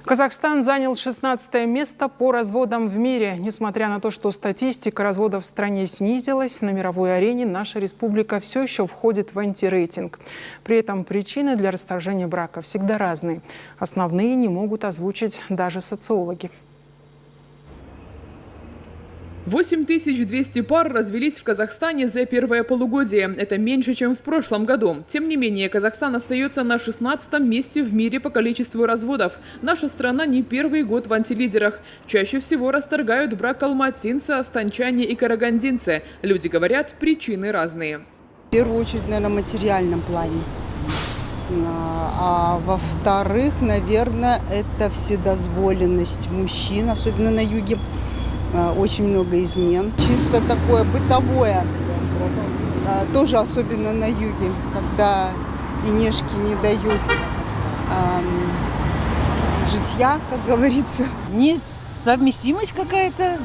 Казахстан занял 16 место по разводам в мире. Несмотря на то, что статистика разводов в стране снизилась, на мировой арене наша республика все еще входит в антирейтинг. При этом причины для расторжения брака всегда разные. Основные не могут озвучить даже социологи. 8200 пар развелись в Казахстане за первое полугодие. Это меньше, чем в прошлом году. Тем не менее, Казахстан остается на 16-м месте в мире по количеству разводов. Наша страна не первый год в антилидерах. Чаще всего расторгают брак алматинцы, астанчане и карагандинцы. Люди говорят, причины разные. В первую очередь, наверное, в материальном плане. А во-вторых, наверное, это вседозволенность мужчин, особенно на юге. Очень много измен. Чисто такое бытовое, тоже особенно на юге, когда инешки не дают житья, как говорится. Несовместимость какая-то,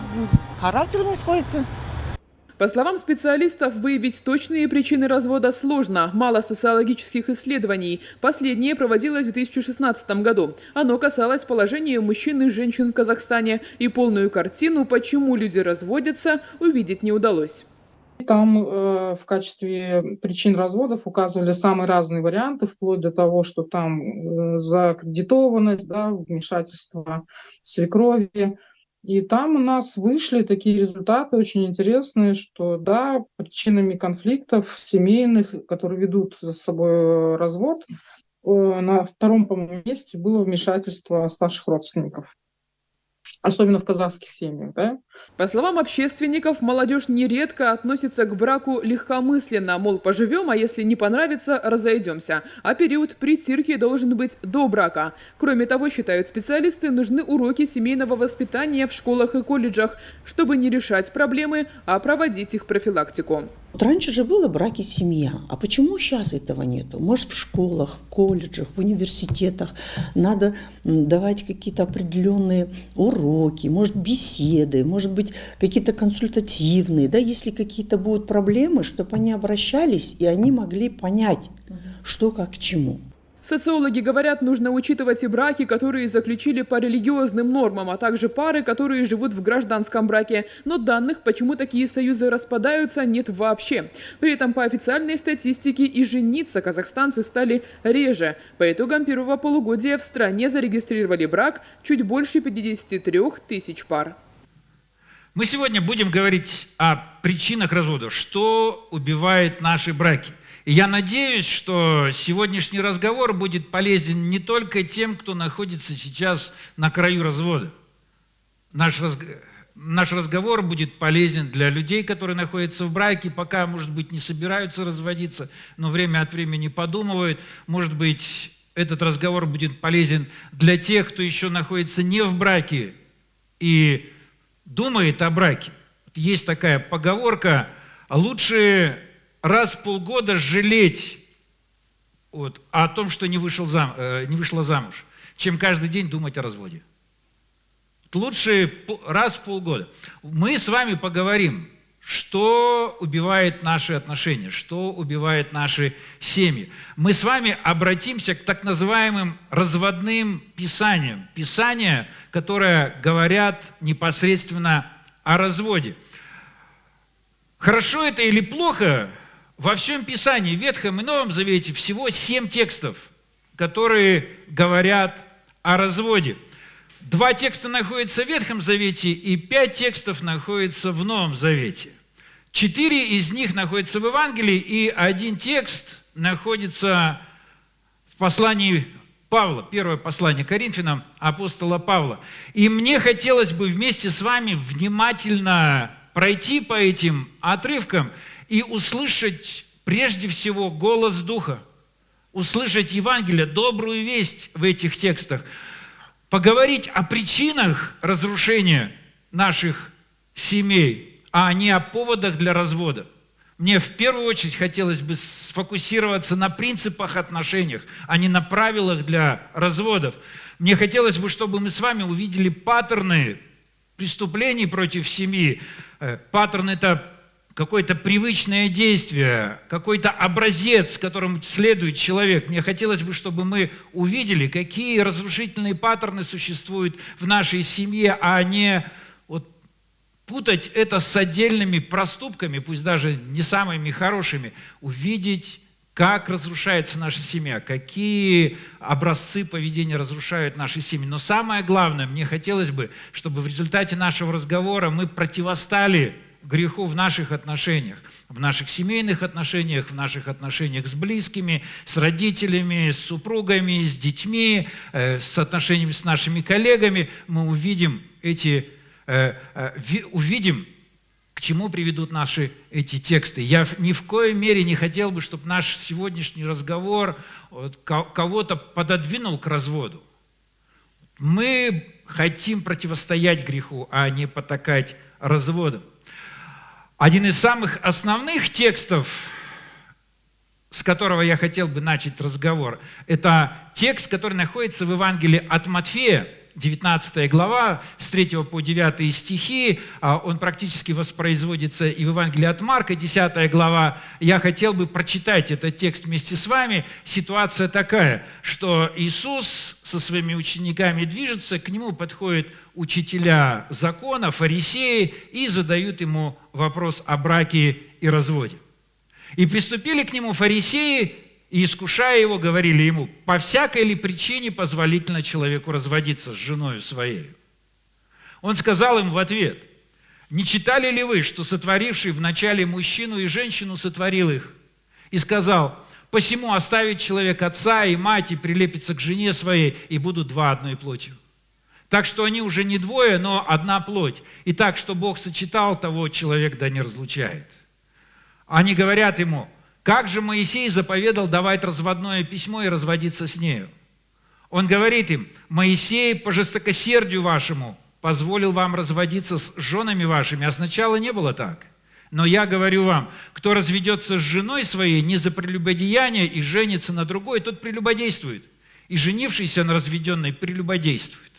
характер не сходится. По словам специалистов, выявить точные причины развода сложно. Мало социологических исследований. Последнее проводилось в 2016 году. Оно касалось положения мужчин и женщин в Казахстане. И полную картину, почему люди разводятся, увидеть не удалось. Там в качестве причин разводов указывали самые разные варианты, вплоть до того, что там закредитованность, вмешательство свекрови. И там у нас вышли такие результаты очень интересные, что причинами конфликтов семейных, которые ведут за собой развод, на втором, по-моему, месте было вмешательство старших родственников. Особенно в казахских семьях, По словам общественников, молодежь нередко относится к браку легкомысленно, мол, поживем, а если не понравится, разойдемся. А период притирки должен быть до брака. Кроме того, считают специалисты, нужны уроки семейного воспитания в школах и колледжах, чтобы не решать проблемы, а проводить их профилактику. Раньше же было браки семья. А почему сейчас этого нету? Может, в школах, в колледжах, в университетах надо давать какие-то определенные уроки, может, беседы, может быть, какие-то консультативные, если какие-то будут проблемы, чтобы они обращались и они могли понять, что как к чему. Социологи говорят, нужно учитывать и браки, которые заключили по религиозным нормам, а также пары, которые живут в гражданском браке. Но данных, почему такие союзы распадаются, нет вообще. При этом по официальной статистике и жениться казахстанцы стали реже. По итогам первого полугодия в стране зарегистрировали брак чуть больше 53 тысяч пар. Мы сегодня будем говорить о причинах разводов, что убивает наши браки. И я надеюсь, что сегодняшний разговор будет полезен не только тем, кто находится сейчас на краю развода. Наш разговор будет полезен для людей, которые находятся в браке, пока, может быть, не собираются разводиться, но время от времени подумывают. Может быть, этот разговор будет полезен для тех, кто еще находится не в браке и думает о браке. Есть такая поговорка: лучше раз в полгода жалеть о том, что не вышла замуж, чем каждый день думать о разводе. Лучше раз в полгода. Мы с вами поговорим, что убивает наши отношения, что убивает наши семьи. Мы с вами обратимся к так называемым разводным писаниям. Писания, которые говорят непосредственно о разводе. Хорошо это или плохо? Во всем Писании, Ветхом и Новом Завете, всего 7 текстов, которые говорят о разводе. 2 текста находятся в Ветхом Завете, и 5 текстов находятся в Новом Завете. 4 из них находятся в Евангелии, и 1 текст находится в послании Павла, первое послание Коринфянам апостола Павла. И мне хотелось бы вместе с вами внимательно пройти по этим отрывкам и услышать прежде всего голос Духа, услышать Евангелие, добрую весть в этих текстах, поговорить о причинах разрушения наших семей, а не о поводах для развода. Мне в первую очередь хотелось бы сфокусироваться на принципах отношениях, а не на правилах для разводов. Мне хотелось бы, чтобы мы с вами увидели паттерны преступлений против семьи. Паттерн – это какое-то привычное действие, какой-то образец, которому следует человек. Мне хотелось бы, чтобы мы увидели, какие разрушительные паттерны существуют в нашей семье, а не путать это с отдельными проступками, пусть даже не самыми хорошими, увидеть, как разрушается наша семья, какие образцы поведения разрушают наши семьи. Но самое главное, мне хотелось бы, чтобы в результате нашего разговора мы противостали греху в наших отношениях, в наших семейных отношениях, в наших отношениях с близкими, с родителями, с супругами, с детьми, с отношениями с нашими коллегами. Мы увидим к чему приведут наши эти тексты. Я ни в коей мере не хотел бы, чтобы наш сегодняшний разговор кого-то пододвинул к разводу. Мы хотим противостоять греху, а не потакать разводом. Один из самых основных текстов, с которого я хотел бы начать разговор, это текст, который находится в Евангелии от Матфея, 19 глава, с 3 по 9 стихи, он практически воспроизводится и в Евангелии от Марка, 10 глава. Я хотел бы прочитать этот текст вместе с вами. Ситуация такая, что Иисус со своими учениками движется, к нему подходят учителя закона, фарисеи, и задают ему вопрос о браке и разводе. И приступили к нему фарисеи, и, искушая его, говорили ему: по всякой ли причине позволительно человеку разводиться с женою своей? Он сказал им в ответ: не читали ли вы, что сотворивший вначале мужчину и женщину сотворил их? И сказал: посему оставит человек отца и мать, и прилепится к жене своей, и будут два одной плотью. Так что они уже не двое, но одна плоть. И так, что Бог сочетал, того человек да не разлучает. Они говорят ему: как же Моисей заповедал давать разводное письмо и разводиться с нею? Он говорит им: Моисей по жестокосердию вашему позволил вам разводиться с женами вашими, а сначала не было так. Но я говорю вам, кто разведется с женой своей не за прелюбодеяние и женится на другой, тот прелюбодействует. И женившийся на разведенной прелюбодействует.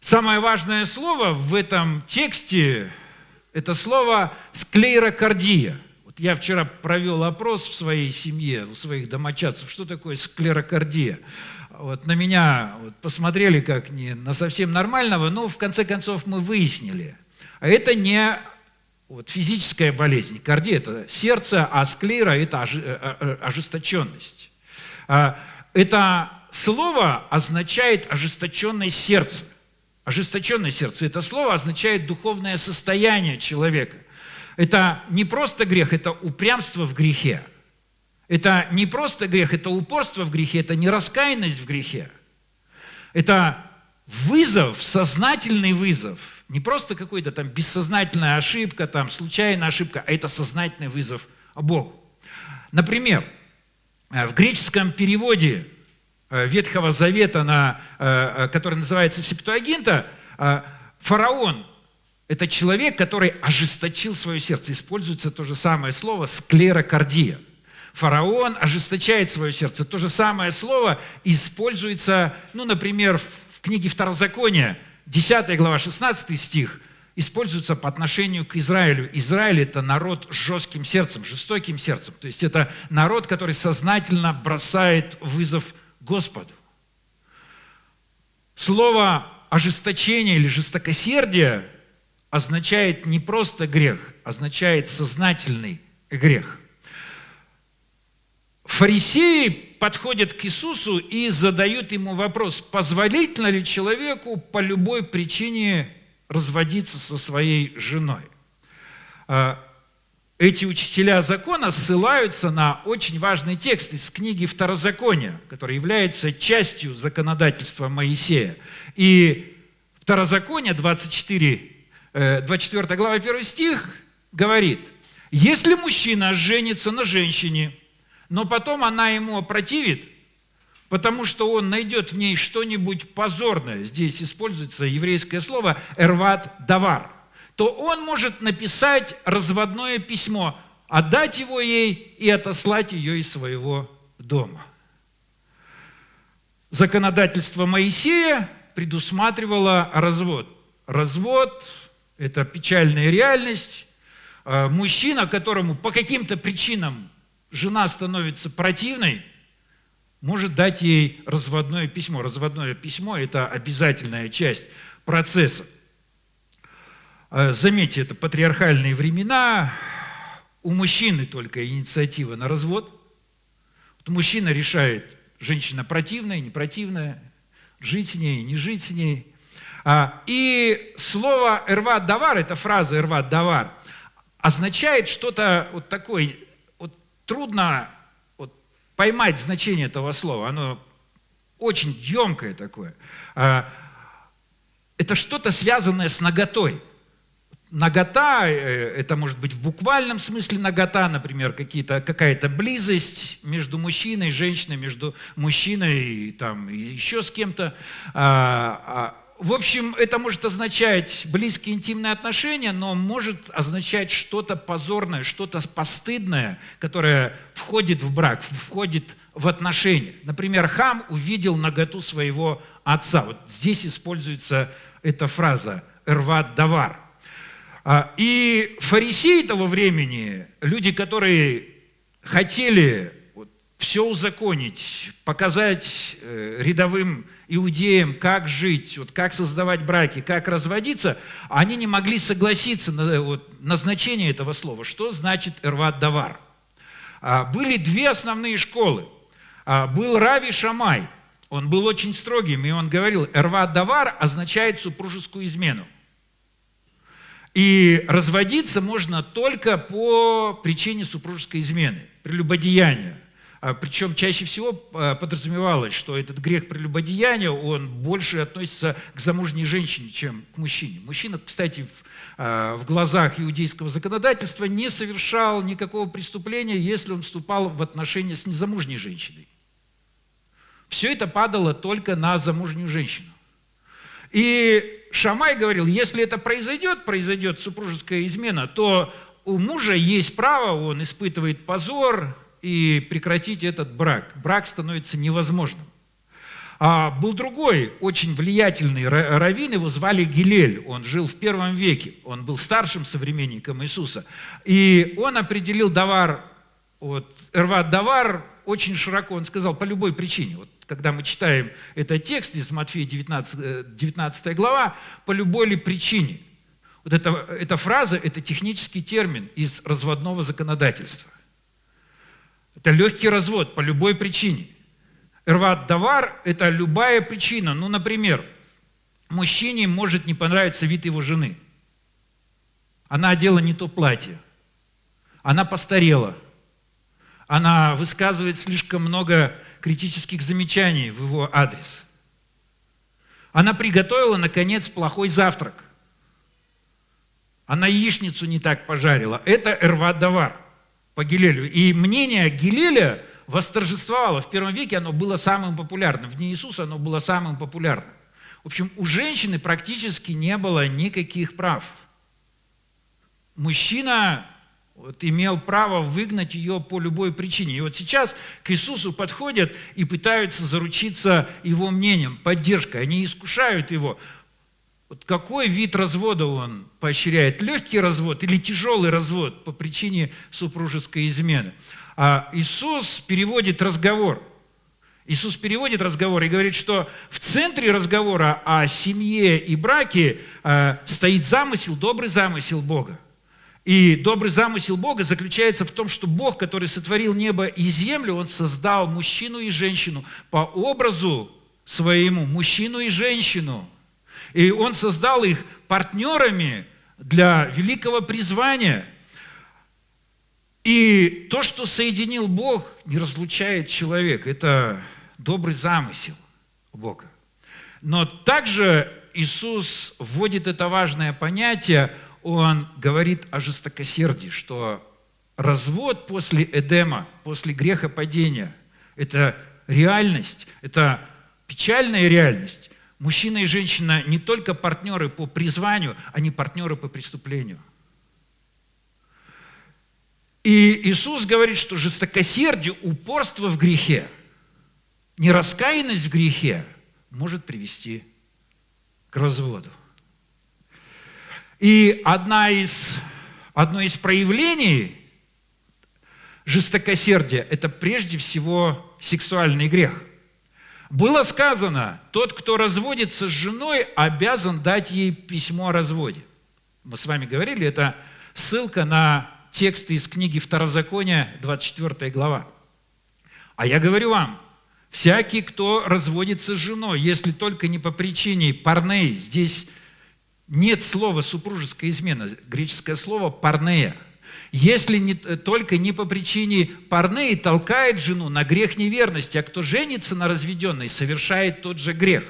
Самое важное слово в этом тексте – это слово «склерокардия». Я вчера провел опрос в своей семье, у своих домочадцев, что такое склерокардия. На меня посмотрели как не на совсем нормального, но в конце концов мы выяснили. А это не физическая болезнь. Кардия – это сердце, а склера – это ожесточенность. Это слово означает ожесточенное сердце. Ожесточенное сердце – это слово означает духовное состояние человека. Это не просто грех, это упрямство в грехе. Это не просто грех, это упорство в грехе, это не раскаянность в грехе. Это вызов, сознательный вызов. Не просто какая-то там бессознательная ошибка, там случайная ошибка, а это сознательный вызов Богу. Например, в греческом переводе Ветхого Завета, который называется Септуагинта, фараон – это человек, который ожесточил свое сердце. Используется то же самое слово «склерокардия». Фараон ожесточает свое сердце. То же самое слово используется, например, в книге Второзакония, 10 глава, 16 стих, используется по отношению к Израилю. Израиль – это народ с жестким сердцем, жестоким сердцем. То есть это народ, который сознательно бросает вызов Господу. Слово ожесточение или жестокосердие означает не просто грех, означает сознательный грех. Фарисеи подходят к Иисусу и задают ему вопрос: позволительно ли человеку по любой причине разводиться со своей женой? Эти учителя закона ссылаются на очень важный текст из книги Второзакония, который является частью законодательства Моисея. И Второзаконие 24 глава, 1 стих говорит: если мужчина женится на женщине, но потом она ему опротивит, потому что он найдет в ней что-нибудь позорное, здесь используется еврейское слово «эрват давар», то он может написать разводное письмо, отдать его ей и отослать ее из своего дома. Законодательство Моисея предусматривало развод. Развод – это печальная реальность, мужчина, которому по каким-то причинам жена становится противной, может дать ей разводное письмо. Разводное письмо – это обязательная часть процесса. Заметьте, это патриархальные времена, у мужчины только инициатива на развод. Вот мужчина решает, женщина противная, не противная, жить с ней, не жить с ней. И слово «эрват давар», эта фраза «эрват давар», означает что-то вот такое, вот трудно вот поймать значение этого слова, оно очень емкое такое. Это что-то связанное с наготой. Нагота, это может быть в буквальном смысле нагота, например, какая-то близость между мужчиной и женщиной, между мужчиной и еще с кем-то. В общем, это может означать близкие интимные отношения, но может означать что-то позорное, что-то постыдное, которое входит в брак, входит в отношения. Например, Хам увидел наготу своего отца. Вот здесь используется эта фраза «эрват давар». И фарисеи того времени, люди, которые хотели все узаконить, показать рядовым иудеям, как жить, как создавать браки, как разводиться, они не могли согласиться на значение этого слова. Что значит «эрват давар»? Были две основные школы. Был Рави Шамай, он был очень строгим, и он говорил, «эрват давар» означает супружескую измену. И разводиться можно только по причине супружеской измены, прелюбодеяния. Причем чаще всего подразумевалось, что этот грех прелюбодеяния, он больше относится к замужней женщине, чем к мужчине. Мужчина, кстати, в глазах иудейского законодательства не совершал никакого преступления, если он вступал в отношения с незамужней женщиной. Все это падало только на замужнюю женщину. И Шамай говорил, если это произойдет супружеская измена, то у мужа есть право, он испытывает позор, и прекратить этот брак. Брак становится невозможным. Был другой очень влиятельный раввин, его звали Гилель, он жил в 1 веке, он был старшим современником Иисуса. И он определил давар, эрват давар, очень широко, он сказал, по любой причине. Когда мы читаем этот текст из Матфея 19 глава, по любой ли причине. Эта фраза, это технический термин из разводного законодательства. Это легкий развод по любой причине. Эрват давар – это любая причина. Например, мужчине может не понравиться вид его жены. Она одела не то платье. Она постарела. Она высказывает слишком много критических замечаний в его адрес. Она приготовила, наконец, плохой завтрак. Она яичницу не так пожарила. Это эрват давар по Гилелю. И мнение Гилеля восторжествовало. В 1 веке оно было самым популярным. В дни Иисуса оно было самым популярным. В общем, у женщины практически не было никаких прав. Мужчина имел право выгнать ее по любой причине. И сейчас к Иисусу подходят и пытаются заручиться его мнением, поддержкой. Они искушают его. Какой вид развода он поощряет? Легкий развод или тяжелый развод по причине супружеской измены? Иисус переводит разговор. Иисус переводит разговор и говорит, что в центре разговора о семье и браке стоит замысел, добрый замысел Бога. И добрый замысел Бога заключается в том, что Бог, который сотворил небо и землю, Он создал мужчину и женщину по образу своему, мужчину и женщину. И Он создал их партнерами для великого призвания. И то, что соединил Бог, не разлучает человека. Это добрый замысел Бога. Но также Иисус вводит это важное понятие. Он говорит о жестокосердии, что развод после Эдема, после грехопадения – это реальность, это печальная реальность. Мужчина и женщина не только партнеры по призванию, они партнеры по преступлению. И Иисус говорит, что жестокосердие, упорство в грехе, нераскаянность в грехе может привести к разводу. И одна из одно из проявлений жестокосердия – это прежде всего сексуальный грех. Было сказано, тот, кто разводится с женой, обязан дать ей письмо о разводе. Мы с вами говорили, это ссылка на тексты из книги Второзакония, 24 глава. А я говорю вам, всякий, кто разводится с женой, если только не по причине парней, здесь нет слова супружеская измена, греческое слово парнея. Если только не по причине парней, толкает жену на грех неверности, а кто женится на разведенной, совершает тот же грех.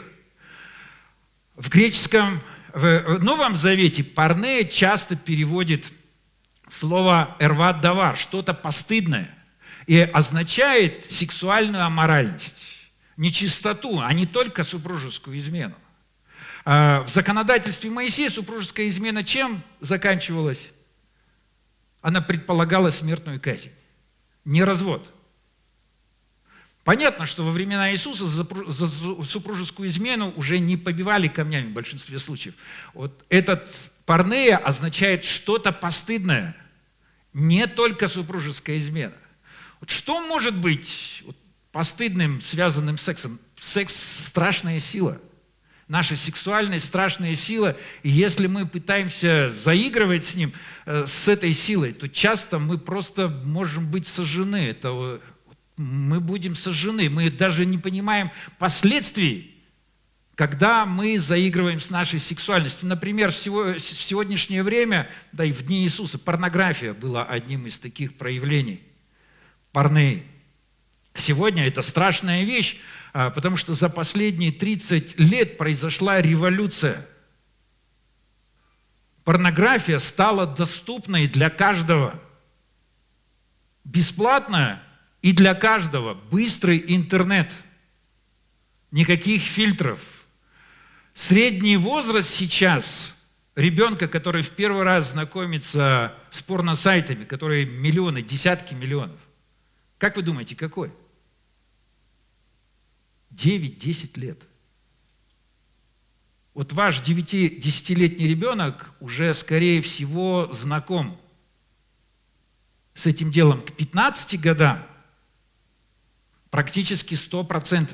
В греческом, в Новом Завете парнея часто переводит слово «эрват давар», что-то постыдное, и означает сексуальную аморальность, нечистоту, а не только супружескую измену. В законодательстве Моисея супружеская измена чем заканчивалась? Она предполагала смертную казнь, не развод. Понятно, что во времена Иисуса за супружескую измену уже не побивали камнями в большинстве случаев. Вот этот парнея означает что-то постыдное, не только супружеская измена. Вот что может быть постыдным, связанным с сексом? Секс – страшная сила. Наша сексуальность – страшная сила, и если мы пытаемся заигрывать с ним, с этой силой, то часто мы просто можем быть сожжены. Мы будем сожжены, мы даже не понимаем последствий, когда мы заигрываем с нашей сексуальностью. Например, в сегодняшнее время, да и в дни Иисуса, порнография была одним из таких проявлений. Порней. Сегодня это страшная вещь, потому что за последние 30 лет произошла революция. Порнография стала доступной для каждого. Бесплатная и для каждого. Быстрый интернет. Никаких фильтров. Средний возраст сейчас ребенка, который в первый раз знакомится с порносайтами, которые миллионы, десятки миллионов. Как вы думаете, какой? 9-10 лет. Вот ваш 10-летний ребенок уже, скорее всего, знаком с этим делом. К 15 годам практически 100%.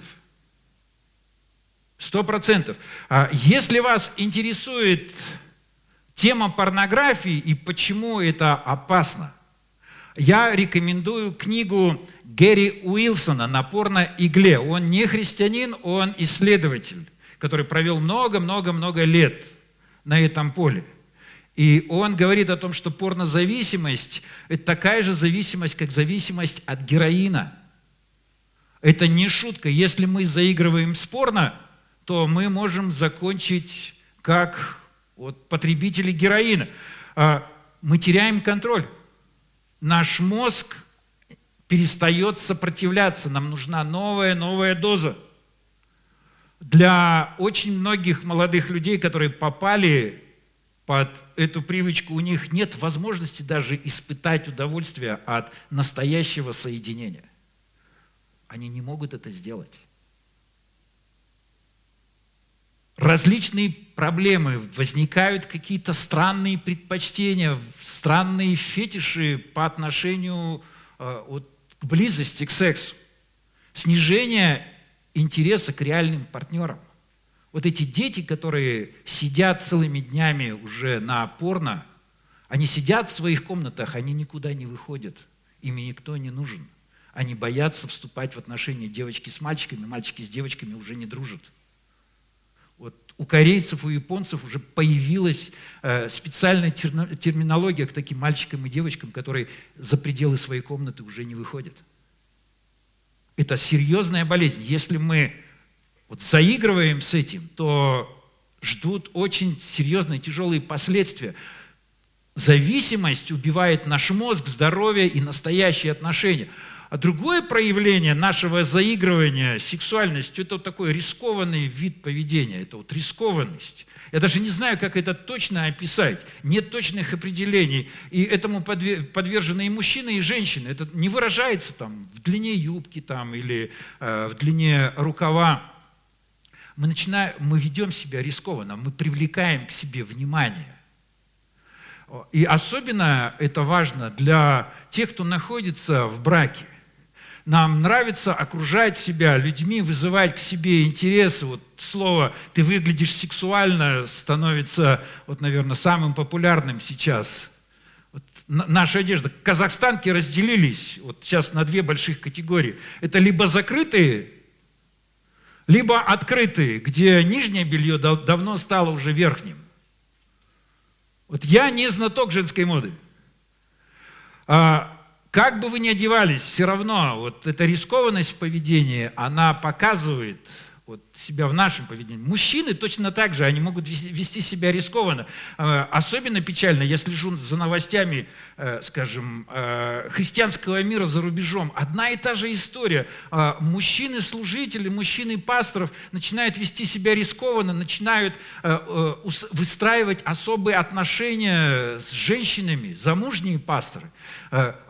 100%. Если вас интересует тема порнографии и почему это опасно, я рекомендую книгу Гэри Уилсона «На порно-игле». Он не христианин, он исследователь, который провел много-много-много лет на этом поле. И он говорит о том, что порнозависимость – это такая же зависимость, как зависимость от героина. Это не шутка. Если мы заигрываем с порно, то мы можем закончить как потребители героина. Мы теряем контроль. Наш мозг перестает сопротивляться. Нам нужна новая доза. Для очень многих молодых людей, которые попали под эту привычку, у них нет возможности даже испытать удовольствие от настоящего соединения. Они не могут это сделать. Различные проблемы, возникают какие-то странные предпочтения, странные фетиши по отношению к близости, к сексу. Снижение интереса к реальным партнерам. Вот эти дети, которые сидят целыми днями уже на порно, они сидят в своих комнатах, они никуда не выходят, им никто не нужен. Они боятся вступать в отношения девочки с мальчиками, мальчики с девочками уже не дружат. Вот у корейцев, у японцев уже появилась специальная терминология к таким мальчикам и девочкам, которые за пределы своей комнаты уже не выходят. Это серьезная болезнь. Если мы заигрываем с этим, то ждут очень серьезные, тяжелые последствия. Зависимость убивает наш мозг, здоровье и настоящие отношения. А другое проявление нашего заигрывания сексуальностью – это такой рискованный вид поведения, это рискованность. Я даже не знаю, как это точно описать, нет точных определений. И этому подвержены и мужчины, и женщины. Это не выражается в длине юбки или в длине рукава. Мы ведем себя рискованно, мы привлекаем к себе внимание. И особенно это важно для тех, кто находится в браке. Нам нравится окружать себя людьми, вызывать к себе интересы. Вот слово «ты выглядишь сексуально» становится, вот, наверное, самым популярным сейчас. Вот наша одежда. Казахстанки разделились вот сейчас на две больших категории. Это либо закрытые, либо открытые, где нижнее белье давно стало уже верхним. Вот я не знаток женской моды. Как бы вы ни одевались, все равно вот эта рискованность в поведении, она показывает вот себя в нашем поведении. Мужчины точно так же, они могут вести себя рискованно. Особенно печально, я слежу за новостями, скажем, христианского мира за рубежом. Одна и та же история. Мужчины-служители, мужчины-пасторов начинают вести себя рискованно, начинают выстраивать особые отношения с женщинами, замужние пасторы.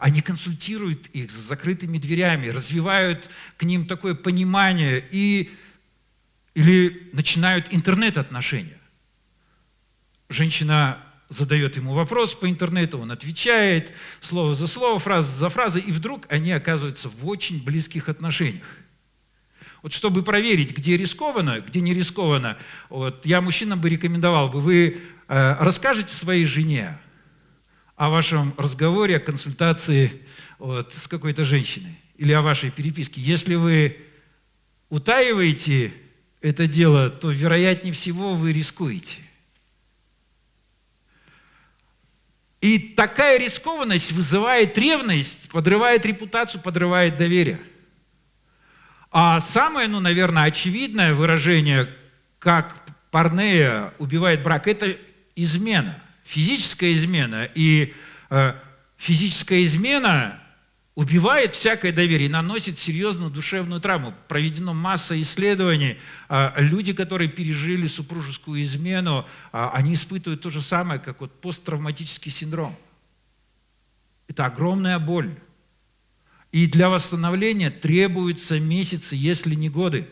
Они консультируют их за закрытыми дверями, развивают к ним такое понимание или начинают интернет-отношения. Женщина задает ему вопрос по интернету, он отвечает слово за слово, фраза за фразой, и вдруг они оказываются в очень близких отношениях. Вот чтобы проверить, где рискованно, где не рискованно, вот, я мужчинам бы рекомендовал бы, вы расскажете своей жене о вашем разговоре, о консультации вот, с какой-то женщиной или о вашей переписке. Если вы утаиваете это дело, то, вероятнее всего, вы рискуете. И такая рискованность вызывает ревность, подрывает репутацию, подрывает доверие. А самое, наверное, очевидное выражение, как порнея убивает брак, это измена, физическая измена. И физическая измена убивает всякое доверие и наносит серьезную душевную травму. Проведено масса исследований. Люди, которые пережили супружескую измену, они испытывают то же самое, как вот посттравматический синдром. Это огромная боль. И для восстановления требуются месяцы, если не годы.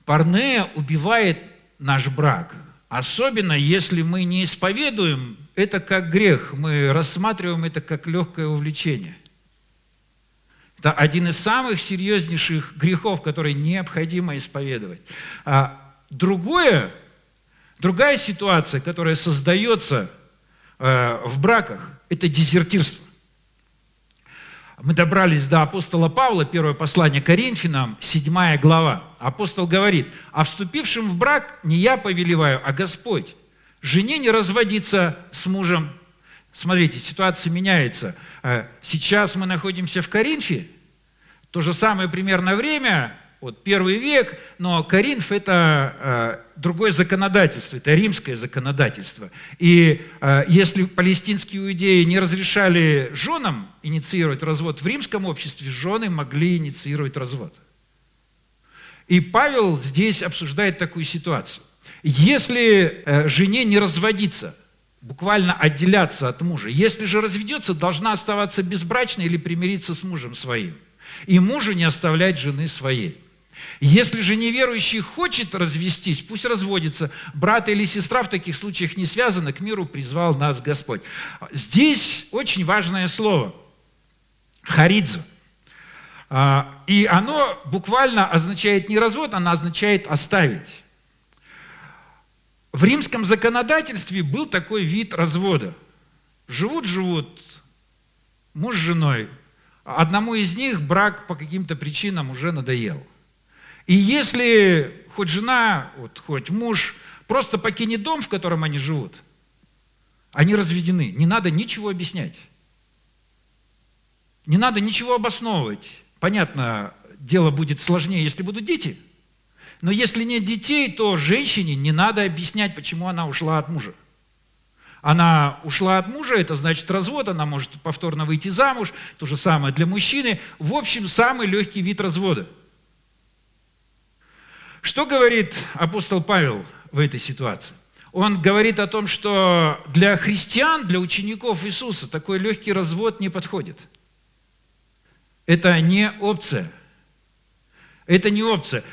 Порнея убивает наш брак. Особенно, если мы не исповедуем это как грех, мы рассматриваем это как легкое увлечение. Это один из самых серьезнейших грехов, которые необходимо исповедовать. Другая ситуация, которая создается в браках, это дезертирство. Мы добрались до апостола Павла, первое послание Коринфянам, 7 глава. Апостол говорит: «А вступившим в брак не я повелеваю, а Господь. Жене не разводиться с мужем». Смотрите, ситуация меняется. Сейчас мы находимся в Коринфе, то же самое примерно время, вот 1 век, но Коринф – это другое законодательство, это римское законодательство. И если палестинские иудеи не разрешали женам инициировать развод, в римском обществе жены могли инициировать развод. И Павел здесь обсуждает такую ситуацию. Если жене не разводиться, буквально отделяться от мужа, если же разведется, должна оставаться безбрачной или примириться с мужем своим. И мужу не оставлять жены своей. Если же неверующий хочет развестись, пусть разводится. Брат или сестра в таких случаях не связаны, к миру призвал нас Господь. Здесь очень важное слово – харидза. И оно буквально означает не развод, оно означает оставить. В римском законодательстве был такой вид развода. Живут муж с женой. Одному из них брак по каким-то причинам уже надоел. И если хоть жена, хоть муж просто покинет дом, в котором они живут, они разведены. Не надо ничего объяснять. Не надо ничего обосновывать. Понятно, дело будет сложнее, если будут дети. Но если нет детей, то женщине не надо объяснять, почему она ушла от мужа. Она ушла от мужа, это значит развод, она может повторно выйти замуж, то же самое для мужчины. В общем, самый легкий вид развода. Что говорит апостол Павел в этой ситуации? Он говорит о том, что для христиан, для учеников Иисуса такой легкий развод не подходит. Это не опция. Это не опция.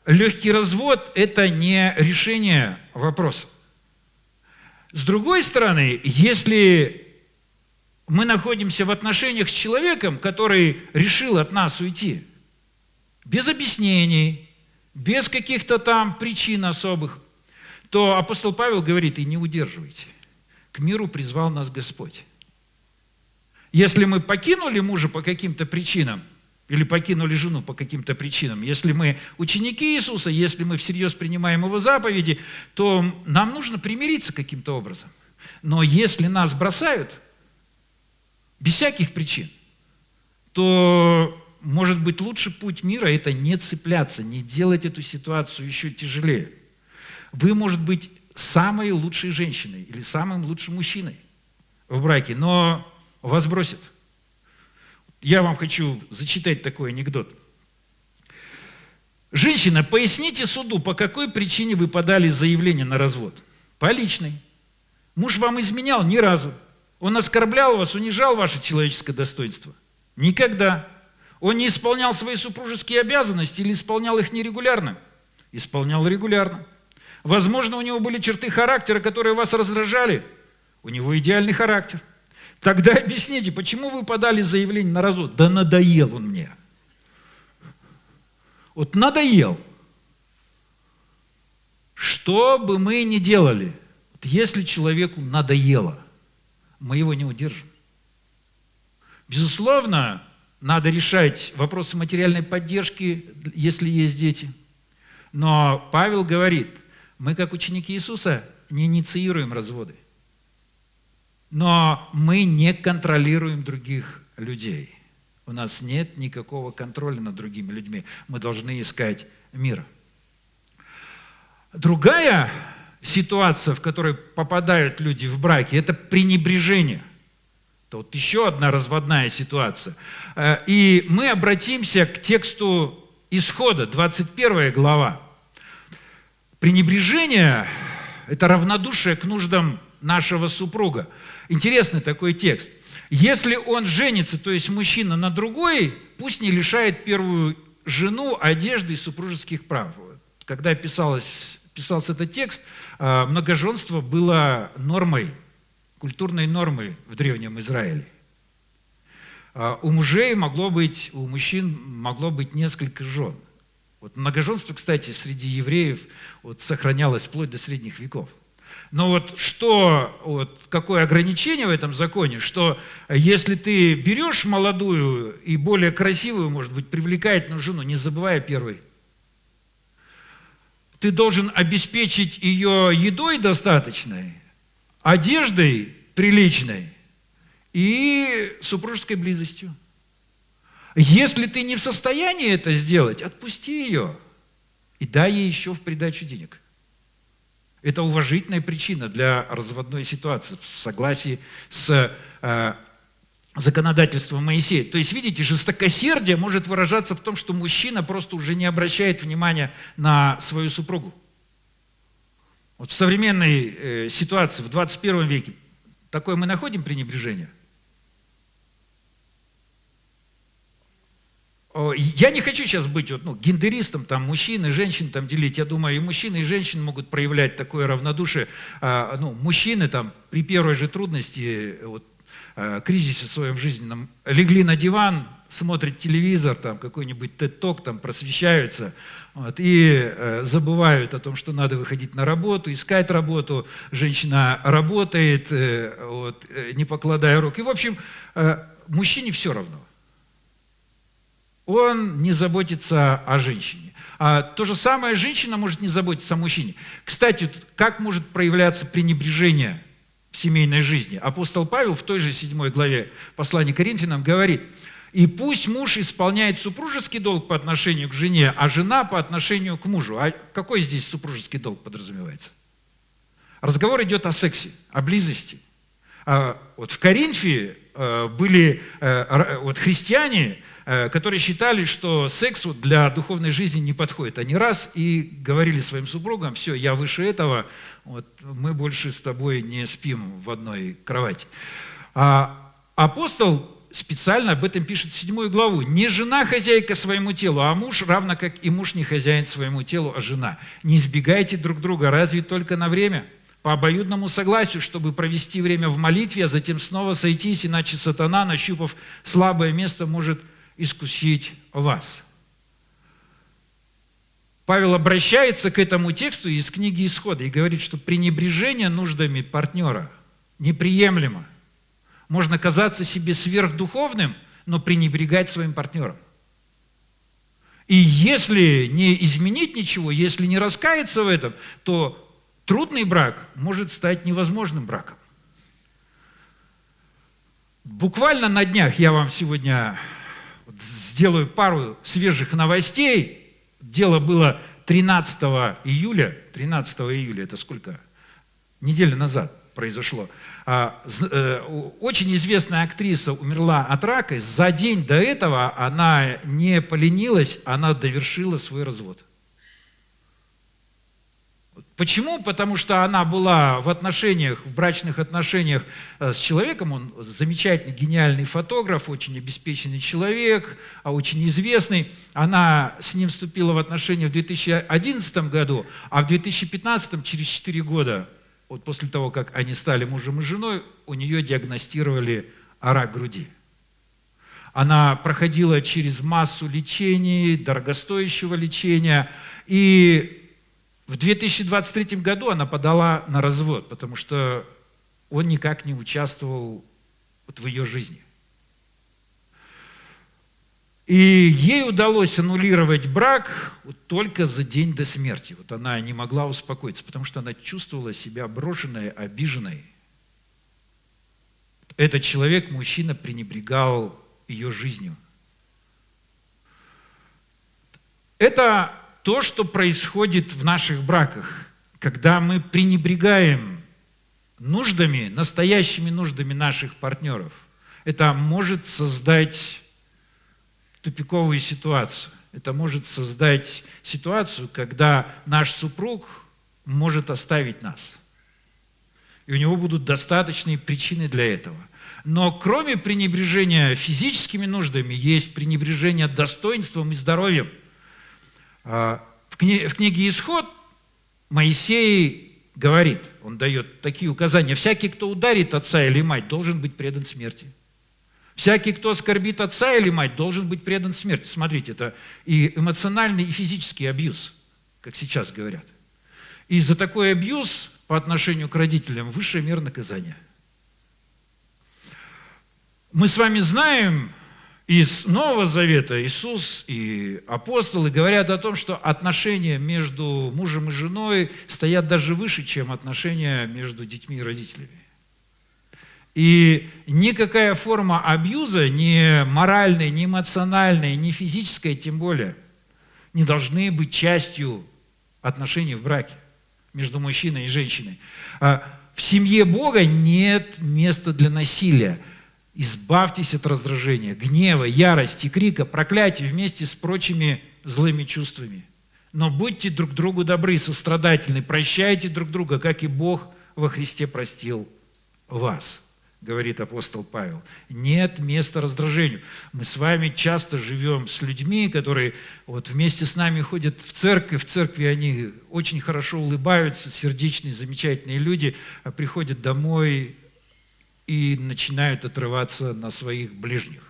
Легкий развод – это не решение вопроса. С другой стороны, если мы находимся в отношениях с человеком, который решил от нас уйти, без объяснений, без каких-то там причин особых, то апостол Павел говорит: и не удерживайте. К миру призвал нас Господь. Если мы покинули мужа по каким-то причинам, или покинули жену по каким-то причинам, если мы ученики Иисуса, если мы всерьез принимаем Его заповеди, то нам нужно примириться каким-то образом. Но если нас бросают, без всяких причин, то, может быть, лучший путь мира – это не цепляться, не делать эту ситуацию еще тяжелее. Вы, может быть, самой лучшей женщиной или самым лучшим мужчиной в браке, но вас бросят. Я вам хочу зачитать такой анекдот. Женщина, поясните суду, по какой причине вы подали заявление на развод? По личной. Муж вам изменял? Ни разу. Он оскорблял вас, унижал ваше человеческое достоинство? Никогда. Он не исполнял свои супружеские обязанности или исполнял их нерегулярно? Исполнял регулярно. Возможно, у него были черты характера, которые вас раздражали. У него идеальный характер. Тогда объясните, почему вы подали заявление на развод? Да надоел он мне. Вот надоел. Что бы мы ни делали, вот если человеку надоело, мы его не удержим. Безусловно, надо решать вопросы материальной поддержки, если есть дети. Но Павел говорит, мы, как ученики Иисуса, не инициируем разводы. Но мы не контролируем других людей. У нас нет никакого контроля над другими людьми. Мы должны искать мира. Другая ситуация, в которой попадают люди в браке, это пренебрежение. Это вот еще одна разводная ситуация. И мы обратимся к тексту Исхода, 21 глава. Пренебрежение – это равнодушие к нуждам нашего супруга. Интересный такой текст. Если он женится, то есть мужчина, на другой, пусть не лишает первую жену одежды и супружеских прав. Когда писался этот текст, многоженство было нормой, культурной нормой в Древнем Израиле. У мужчин могло быть несколько жен. Вот многоженство, кстати, среди евреев сохранялось вплоть до средних веков. Но какое ограничение в этом законе, что если ты берешь молодую и более красивую, может быть, привлекательную жену, не забывая первой, ты должен обеспечить ее едой достаточной, одеждой приличной и супружеской близостью. Если ты не в состоянии это сделать, отпусти ее и дай ей еще в придачу денег. Это уважительная причина для разводной ситуации в согласии с законодательством Моисея. То есть, видите, жестокосердие может выражаться в том, что мужчина просто уже не обращает внимания на свою супругу. Вот в современной ситуации, в 21 веке, такое мы находим пренебрежение? Я не хочу сейчас быть гендеристом, там, мужчин и женщин там, делить. Я думаю, и мужчины, и женщины могут проявлять такое равнодушие. Мужчины там, при первой же трудности, кризисе в своем жизненном, легли на диван, смотрят телевизор, там, какой-нибудь TED-Talk, там, просвещаются, и забывают о том, что надо выходить на работу, искать работу. Женщина работает, не покладая рук. И, в общем, мужчине все равно. Он не заботится о женщине. А то же самое женщина может не заботиться о мужчине. Кстати, как может проявляться пренебрежение в семейной жизни? Апостол Павел в той же 7 главе послания к Коринфянам говорит: «И пусть муж исполняет супружеский долг по отношению к жене, а жена по отношению к мужу». А какой здесь супружеский долг подразумевается? Разговор идет о сексе, о близости. В Коринфе были христиане, которые считали, что секс для духовной жизни не подходит. Они раз и говорили своим супругам: все, я выше этого, мы больше с тобой не спим в одной кровати. Апостол специально об этом пишет 7 главу. «Не жена хозяйка своему телу, а муж, равно как и муж не хозяин своему телу, а жена. Не избегайте друг друга, разве только на время? по обоюдному согласию, чтобы провести время в молитве, а затем снова сойтись, иначе сатана, нащупав слабое место, может искусить вас. Павел обращается к этому тексту из книги Исхода и говорит, что пренебрежение нуждами партнера неприемлемо. Можно казаться себе сверхдуховным, но пренебрегать своим партнером. И если не изменить ничего, если не раскаяться в этом, то трудный брак может стать невозможным браком. Буквально на днях я вам сегодня сделаю пару свежих новостей. Дело было 13 июля. 13 июля, это сколько? Неделю назад произошло. Очень известная актриса умерла от рака. За день до этого она не поленилась, она довершила свой развод. Почему? Потому что она была в отношениях, в брачных отношениях с человеком, он замечательный, гениальный фотограф, очень обеспеченный человек, очень известный. Она с ним вступила в отношения в 2011 году, а в 2015, через 4 года, вот после того, как они стали мужем и женой, у нее диагностировали рак груди. Она проходила через массу лечений, дорогостоящего лечения, и в 2023 году она подала на развод, потому что он никак не участвовал в ее жизни. И ей удалось аннулировать брак только за день до смерти. Вот она не могла успокоиться, потому что она чувствовала себя брошенной, обиженной. Этот человек, мужчина, пренебрегал ее жизнью. Это то, что происходит в наших браках, когда мы пренебрегаем нуждами, настоящими нуждами наших партнеров. Это может создать тупиковую ситуацию. Это может создать ситуацию, когда наш супруг может оставить нас. И у него будут достаточные причины для этого. Но кроме пренебрежения физическими нуждами, есть пренебрежение достоинством и здоровьем. В книге «Исход» Моисей говорит, он дает такие указания: «Всякий, кто ударит отца или мать, должен быть предан смерти. Всякий, кто оскорбит отца или мать, должен быть предан смерти». Смотрите, это и эмоциональный, и физический абьюз, как сейчас говорят. И за такой абьюз по отношению к родителям высшая мера наказания. Мы с вами знаем, из Нового Завета Иисус и апостолы говорят о том, что отношения между мужем и женой стоят даже выше, чем отношения между детьми и родителями. И никакая форма абьюза, ни моральная, ни эмоциональная, ни физическая, тем более, не должны быть частью отношений в браке между мужчиной и женщиной. В семье Бога нет места для насилия. Избавьтесь от раздражения, гнева, ярости, крика, проклятий вместе с прочими злыми чувствами. Но будьте друг другу добры, сострадательны, прощайте друг друга, как и Бог во Христе простил вас, говорит апостол Павел. Нет места раздражению. Мы с вами часто живем с людьми, которые вот вместе с нами ходят в церкви они очень хорошо улыбаются, сердечные, замечательные люди, а приходят домой и начинают отрываться на своих ближних.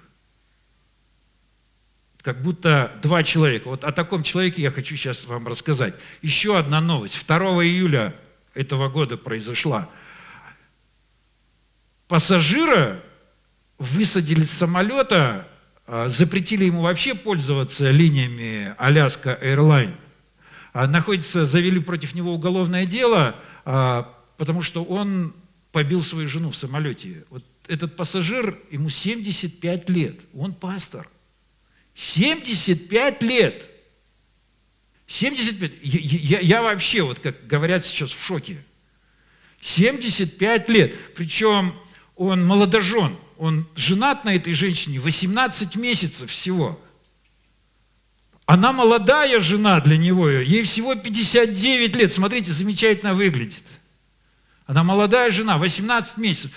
Как будто два человека. Вот о таком человеке я хочу сейчас вам рассказать. Еще одна новость. 2 июля этого года произошла. Пассажира высадили с самолета, запретили ему вообще пользоваться линиями Alaska Airlines. Завели против него уголовное дело, потому что он побил свою жену в самолете. Вот этот пассажир, ему 75 лет, он пастор. 75 лет! 75! Я вообще, вот как говорят сейчас, в шоке. 75 лет! Причем он молодожен, он женат на этой женщине 18 месяцев всего. Она молодая жена для него, ей всего 59 лет. Смотрите, замечательно выглядит. Она молодая жена, 18 месяцев.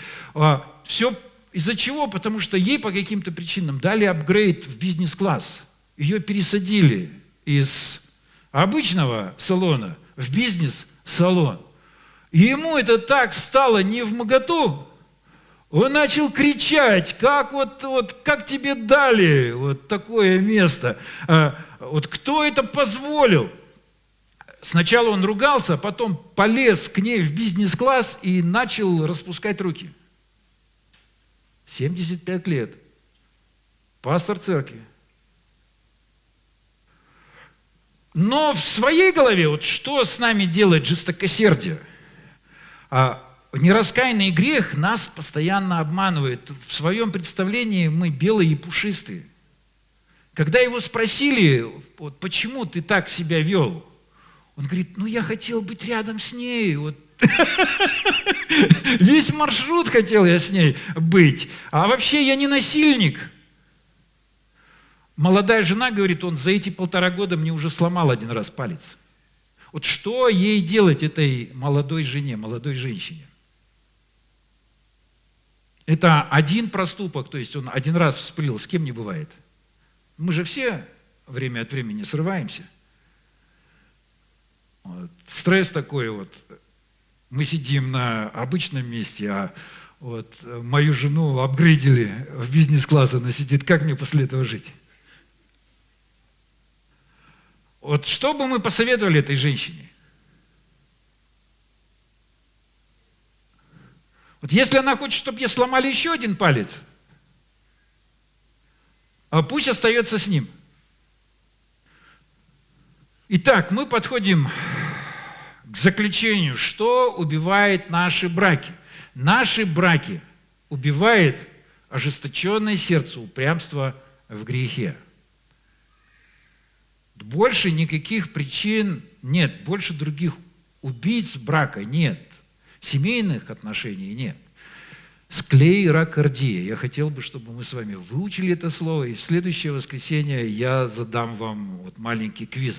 Все из-за чего? Потому что ей по каким-то причинам дали апгрейд в бизнес-класс. Ее пересадили из обычного салона в бизнес-салон. И ему это так стало невмоготу, он начал кричать, как как тебе дали вот такое место, вот кто это позволил? Сначала он ругался, а потом полез к ней в бизнес-класс и начал распускать руки. 75 лет. Пастор церкви. Но в своей голове, вот что с нами делает жестокосердие? Нераскаянный грех нас постоянно обманывает. В своем представлении мы белые и пушистые. Когда его спросили, вот, почему ты так себя вел, он говорит, я хотел быть рядом с ней. Вот. Весь маршрут хотел я с ней быть. А вообще я не насильник. Молодая жена говорит, он за эти 1,5 года мне уже сломал 1 раз палец. Вот что ей делать, этой молодой жене, молодой женщине? Это один проступок, то есть он 1 раз вспылил, с кем не бывает. Мы же все время от времени срываемся. Вот. Стресс такой вот. Мы сидим на обычном месте, а вот мою жену апгрейдили в бизнес-класс, она сидит, как мне после этого жить? Вот что бы мы посоветовали этой женщине? Вот если она хочет, чтобы ей сломали еще 1 палец, пусть остается с ним. Итак, мы подходим к заключению, что убивает наши браки. Наши браки убивает ожесточенное сердце, упрямство в грехе. Больше никаких причин нет, больше других убийц брака нет, семейных отношений нет. Склейрокардия. Я хотел бы, чтобы мы с вами выучили это слово, и в следующее воскресенье я задам вам вот маленький квиз.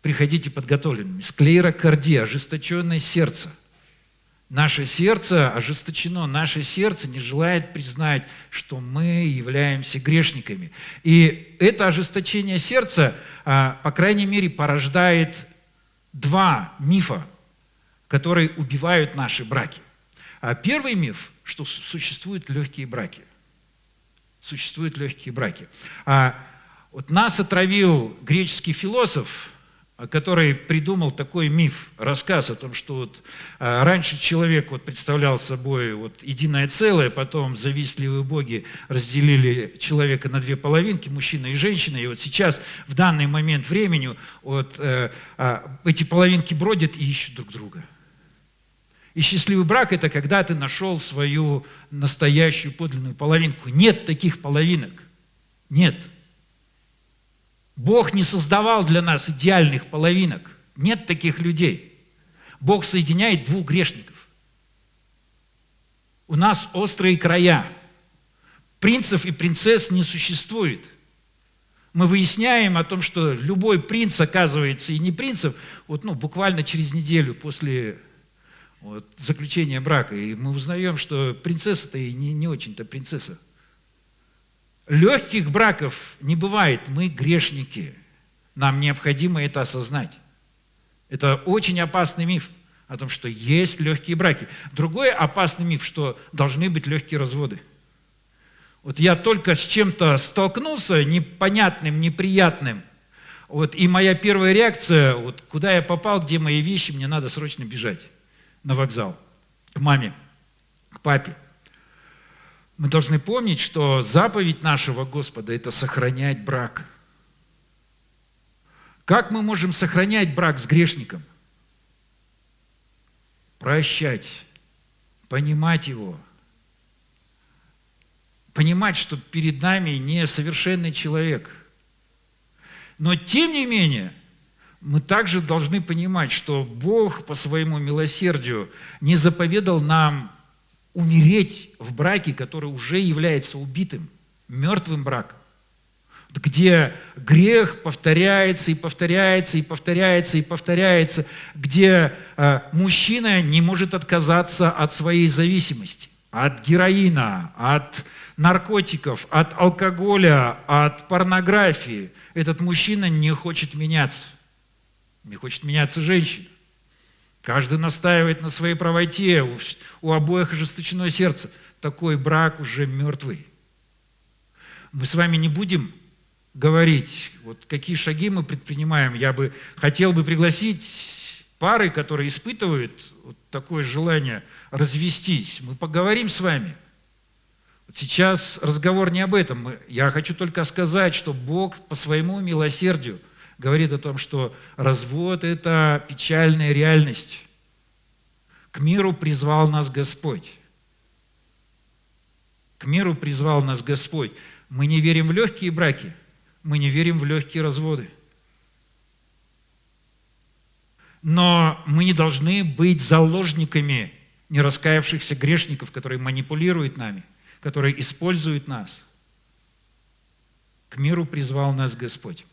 Приходите подготовленными. Склейрокардия, ожесточенное сердце. Наше сердце ожесточено, наше сердце не желает признать, что мы являемся грешниками. И это ожесточение сердца, по крайней мере, порождает 2 мифа, которые убивают наши браки. Первый миф, что существуют легкие браки. Существуют легкие браки. Вот нас отравил греческий философ, который придумал такой миф, рассказ о том, что вот, раньше человек представлял собой единое целое, потом завистливые боги разделили человека на 2 половинки, мужчина и женщина, и вот сейчас, в данный момент времени, эти половинки бродят и ищут друг друга. И счастливый брак – это когда ты нашел свою настоящую подлинную половинку. Нет таких половинок. Нет. Бог не создавал для нас идеальных половинок. Нет таких людей. Бог соединяет 2 грешников. У нас острые края. Принцев и принцесс не существует. Мы выясняем о том, что любой принц, оказывается, и не принцев, буквально через неделю после заключения брака. И мы узнаем, что принцесса-то и не очень-то принцесса. Легких браков не бывает, мы грешники. Нам необходимо это осознать. Это очень опасный миф о том, что есть легкие браки. Другой опасный миф, что должны быть легкие разводы. Вот я только с чем-то столкнулся, непонятным, неприятным, и моя первая реакция, куда я попал, где мои вещи, мне надо срочно бежать на вокзал, к маме, к папе. Мы должны помнить, что заповедь нашего Господа – это сохранять брак. Как мы можем сохранять брак с грешником? Прощать, понимать его, понимать, что перед нами несовершенный человек. Но тем не менее, мы также должны понимать, что Бог по своему милосердию не заповедал нам умереть в браке, который уже является убитым, мертвым браком, где грех повторяется и повторяется и повторяется и повторяется, где мужчина не может отказаться от своей зависимости, от героина, от наркотиков, от алкоголя, от порнографии. Этот мужчина не хочет меняться. Не хочет меняться женщина. Каждый настаивает на своей правоте, у обоих ожесточено сердце. Такой брак уже мертвый. Мы с вами не будем говорить, вот какие шаги мы предпринимаем. Я бы хотел пригласить пары, которые испытывают вот такое желание развестись. Мы поговорим с вами. Вот сейчас разговор не об этом. Я хочу только сказать, что Бог по своему милосердию говорит о том, что развод – это печальная реальность. К миру призвал нас Господь. К миру призвал нас Господь. Мы не верим в легкие браки, мы не верим в легкие разводы. Но мы не должны быть заложниками нераскаявшихся грешников, которые манипулируют нами, которые используют нас. К миру призвал нас Господь.